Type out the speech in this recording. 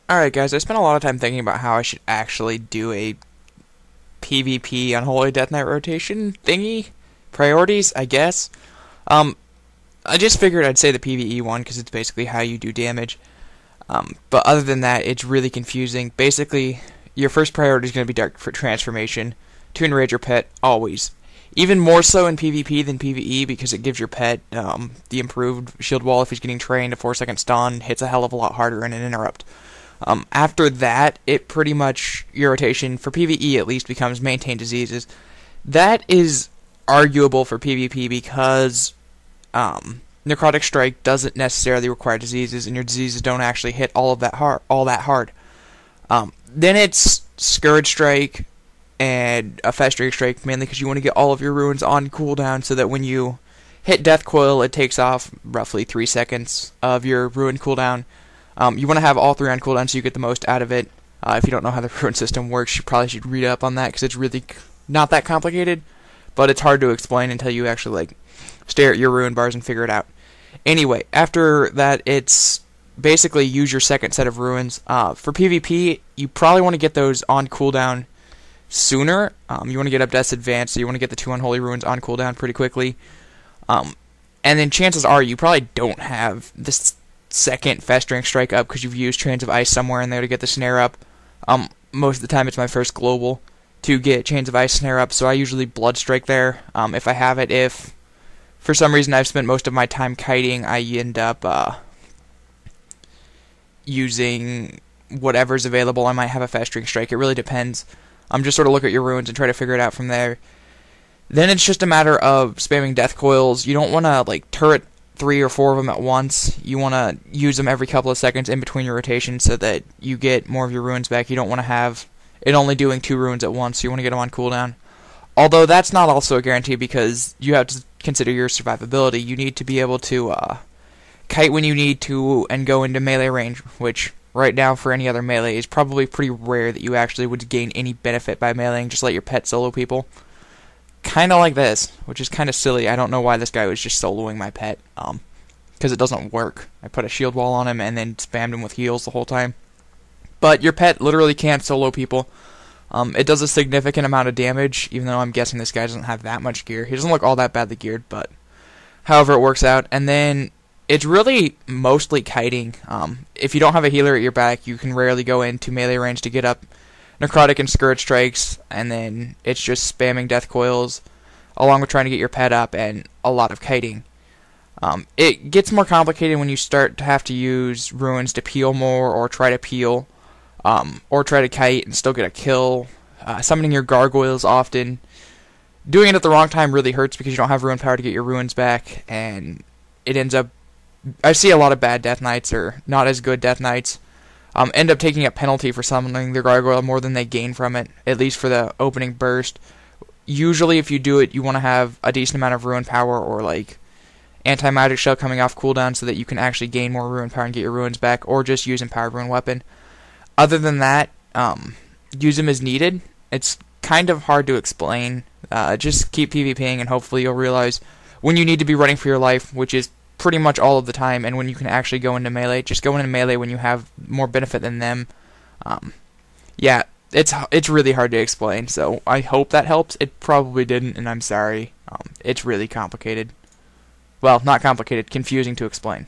Alright guys, I spent a lot of time thinking about how I should actually do a PvP Unholy Death Knight rotation thingy. Priorities, I guess. Um, I just figured I'd say the PvE one because it's basically how you do damage. But other than that, it's really confusing. Basically, your first priority is going to be Dark Transformation to enrage your pet, always. Even more so in PvP than PvE because it gives your pet the improved shield wall if he's getting trained, a 4-second stun, hits a hell of a lot harder in an interrupt. After that, it pretty much, your rotation, for PvE at least, becomes maintain diseases. That is arguable for PvP because Necrotic Strike doesn't necessarily require diseases, and your diseases don't actually hit all that hard. Then it's Scourge Strike and a Festering Strike, mainly because you want to get all of your runes on cooldown so that when you hit Death Coil, it takes off roughly 3 seconds of your rune cooldown. You want to have all 3 on cooldown so you get the most out of it. If you don't know how the rune system works, you probably should read up on that because it's really not that complicated, but it's hard to explain until you actually stare at your rune bars and figure it out. Anyway, after that, it's basically use your second set of runes. For PvP, you probably want to get those on cooldown sooner. You want to get up Death's Advance, so you want to get the 2 Unholy runes on cooldown pretty quickly. And then chances are you probably don't have this second Festering Strike up because you've used Chains of Ice somewhere in there to get the snare up. Most of the time it's my first global to get Chains of Ice snare up, so I usually Blood Strike there if I have it. If for some reason I've spent most of my time kiting, I end up using whatever's available. I might have a Festering Strike. It really depends. Just sort of look at your runes and try to figure it out from there. Then it's just a matter of spamming Death Coils. You don't want to turret 3 or 4 of them at once. You want to use them every couple of seconds in between your rotations so that you get more of your runes back. You don't want to have it only doing 2 runes at once, so you want to get them on cooldown. Although that's not also a guarantee because you have to consider your survivability. You need to be able to kite when you need to and go into melee range, which right now for any other melee is probably pretty rare that you actually would gain any benefit by meleeing. Just let your pet solo people. Kind of like this, which is kind of silly. I don't know why this guy was just soloing my pet, because it doesn't work. I put a shield wall on him and then spammed him with heals the whole time. But your pet literally can't solo people. It does a significant amount of damage, even though I'm guessing this guy doesn't have that much gear. He doesn't look all that badly geared, but however it works out. And then it's really mostly kiting. If you don't have a healer at your back, you can rarely go into melee range to get up Necrotic and Scourge Strikes, and then it's just spamming Death Coils, along with trying to get your pet up, and a lot of kiting. It gets more complicated when you start to have to use runes to peel more, or try to peel, or try to kite and still get a kill. Summoning your gargoyles often. Doing it at the wrong time really hurts because you don't have rune power to get your runes back, and it ends up... I see a lot of bad Death Knights, or not as good Death Knights, end up taking a penalty for summoning their gargoyle more than they gain from it, at least for the opening burst. Usually if you do it, you want to have a decent amount of rune power or anti-magic shell coming off cooldown so that you can actually gain more rune power and get your runes back, or just use empowered rune weapon. Other than that, use them as needed. It's kind of hard to explain. Just keep PvPing and hopefully you'll realize when you need to be running for your life, which is pretty much all of the time, and when you can actually go into melee. Just go into melee when you have more benefit than them. Yeah, it's really hard to explain, so I hope that helps. It probably didn't, and I'm sorry. It's really complicated. Well, not complicated, confusing to explain.